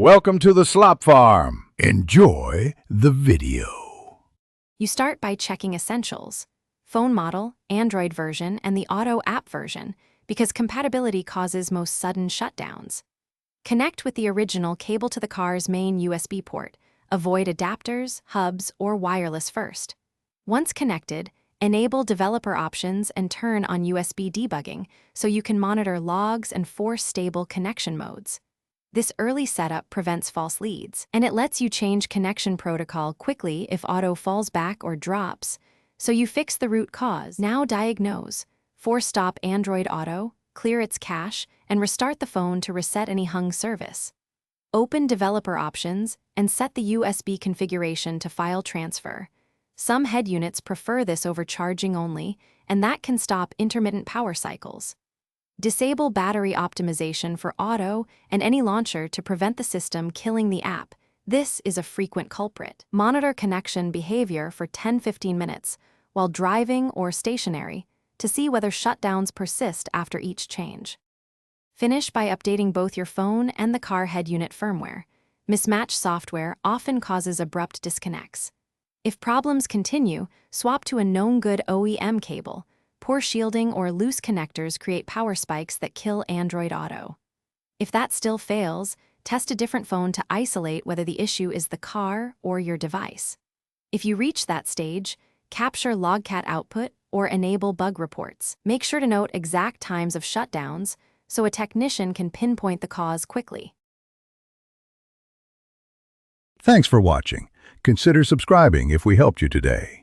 Welcome to the Slop Farm. Enjoy the video. You start by checking essentials: phone model, Android version, and the Auto app version, because compatibility causes most sudden shutdowns. Connect with the original cable to the car's main USB port. Avoid adapters, hubs, or wireless first. Once connected, enable developer options and turn on USB debugging so you can monitor logs and force stable connection modes. This early setup prevents false leads, and it lets you change connection protocol quickly if Auto falls back or drops, so you fix the root cause. Now diagnose, force stop Android Auto, clear its cache, and restart the phone to reset any hung service. Open developer options and set the USB configuration to file transfer. Some head units prefer this over charging only, and that can stop intermittent power cycles. Disable battery optimization for Auto and any launcher to prevent the system killing the app. This is a frequent culprit. Monitor connection behavior for 10-15 minutes while driving or stationary to see whether shutdowns persist after each change. Finish by updating both your phone and the car head unit firmware. Mismatched software often causes abrupt disconnects. If problems continue, swap to a known good OEM cable. Poor shielding or loose connectors create power spikes that kill Android Auto. If that still fails, test a different phone to isolate whether the issue is the car or your device. If you reach that stage, capture logcat output or enable bug reports. Make sure to note exact times of shutdowns so a technician can pinpoint the cause quickly. Thanks for watching. Consider subscribing if we helped you today.